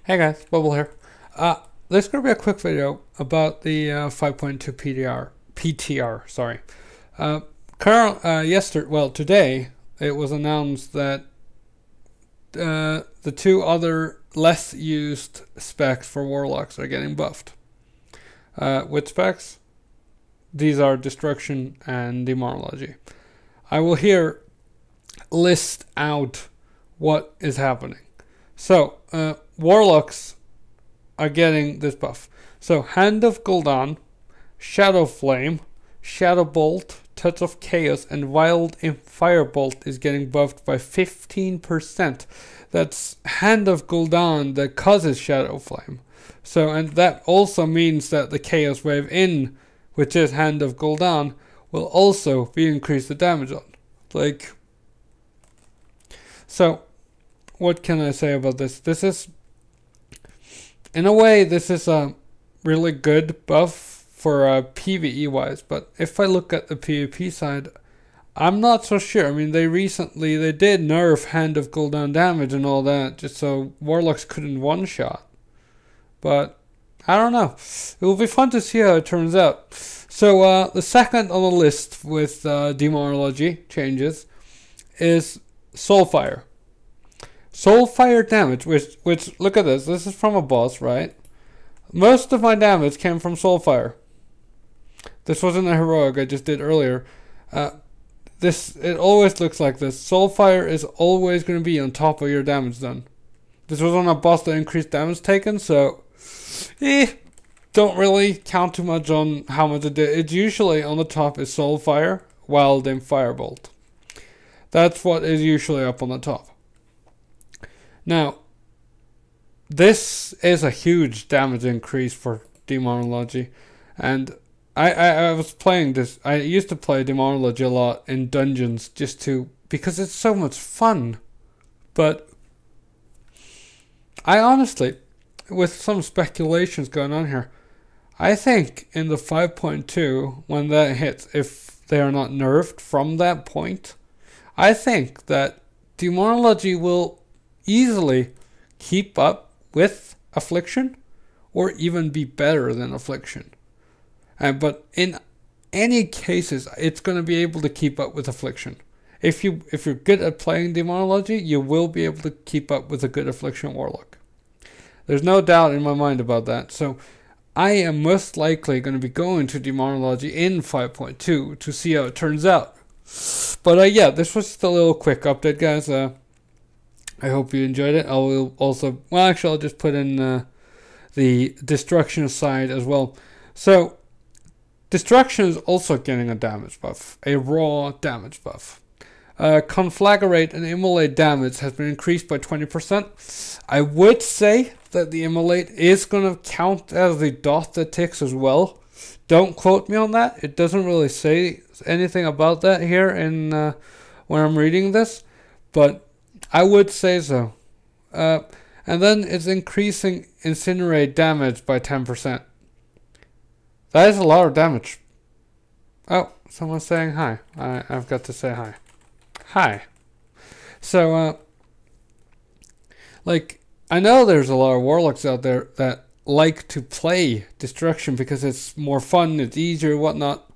Hey guys, Bubble here. This is going to be a quick video about the 5.2 PTR. Sorry. Today it was announced that the two other less used specs for Warlocks are getting buffed. Which specs? These are Destruction and Demonology. I will here list out what is happening. So, Warlocks are getting this buff. So, Hand of Gul'dan, Shadow Flame, Shadow Bolt, Touch of Chaos, and Wild Firebolt is getting buffed by 15%. That's Hand of Gul'dan that causes Shadow Flame. So, and that also means that the Chaos Wave in, which is Hand of Gul'dan, will also be increased the damage on. So, what can I say about this? This is, in a way, this is a really good buff for PvE wise, but if I look at the PvP side, I'm not so sure. I mean, they did nerf Hand of Gul'dan damage and all that, just so Warlocks couldn't one-shot. But, I don't know. It will be fun to see how it turns out. So, the second on the list with Demonology changes is Soulfire. Soulfire damage, which look at this. This is from a boss, right? Most of my damage came from Soulfire. This wasn't a heroic I just did earlier. It always looks like this. Soulfire is always going to be on top of your damage done. This was on a boss that increased damage taken, so don't really count too much on how much it did. It's usually on the top is Soulfire, Wild and Firebolt. That's what is usually up on the top. Now, this is a huge damage increase for Demonology, and I was playing this. I used to play Demonology a lot in dungeons because it's so much fun. But I honestly, with some speculations going on here, I think in the 5.2 when that hits, if they are not nerfed from that point, I think that Demonology will easily keep up with Affliction or even be better than Affliction. But in any cases, it's going to be able to keep up with Affliction. If you're good at playing Demonology, you will be able to keep up with a good Affliction Warlock. There's no doubt in my mind about that. So I am most likely going to be going to Demonology in 5.2 to see how it turns out. But yeah, this was just a little quick update, guys. I hope you enjoyed it. I will also, I'll just put in the Destruction side as well. So, Destruction is also getting a damage buff, a raw damage buff. Conflagrate and Immolate damage has been increased by 20%. I would say that the Immolate is going to count as the dot that ticks as well. Don't quote me on that. It doesn't really say anything about that here in when I'm reading this, but I would say so. And then it's increasing Incinerate damage by 10%. That is a lot of damage. Oh, someone's saying hi. I've got to say hi. Hi. So, I know there's a lot of Warlocks out there that like to play Destruction because it's more fun, it's easier, whatnot.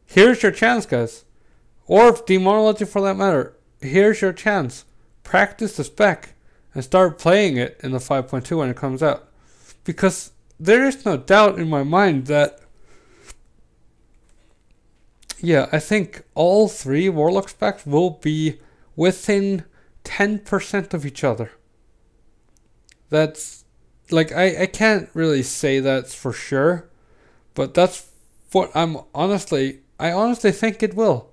Here's your chance, guys. Or Demonology for that matter. Here's your chance. Practice the spec and start playing it in the 5.2 when it comes out. Because there is no doubt in my mind that, I think all three Warlock specs will be within 10% of each other. That's, I can't really say that's for sure, but that's what I honestly think it will.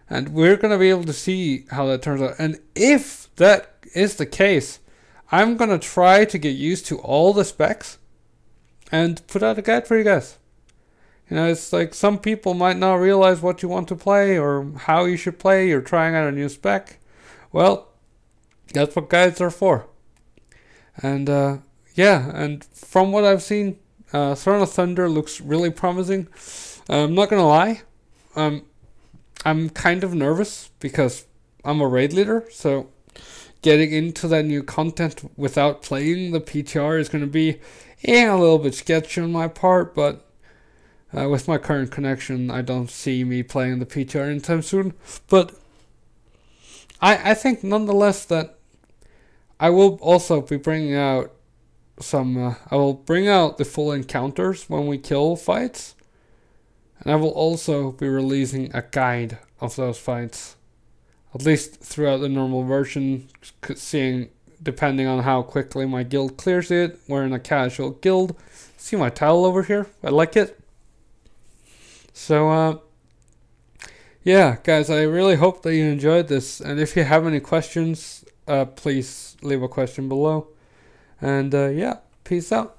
And we're going to be able to see how that turns out. And if that is the case, I'm going to try to get used to all the specs and put out a guide for you guys. You know, it's like some people might not realize what you want to play or how you should play. You're trying out a new spec. Well, that's what guides are for. And and from what I've seen, Throne of Thunder looks really promising. I'm not going to lie. I'm kind of nervous because I'm a raid leader, so getting into that new content without playing the PTR is going to be a little bit sketchy on my part, but with my current connection, I don't see me playing the PTR anytime soon. But I think nonetheless that I will also be bringing out I will bring out the full encounters when we kill fights. And I will also be releasing a guide of those fights. At least throughout the normal version, seeing depending on how quickly my guild clears it. We're in a casual guild. See my title over here? I like it. So, yeah, guys, I really hope that you enjoyed this. And if you have any questions, please leave a question below. And, yeah, peace out.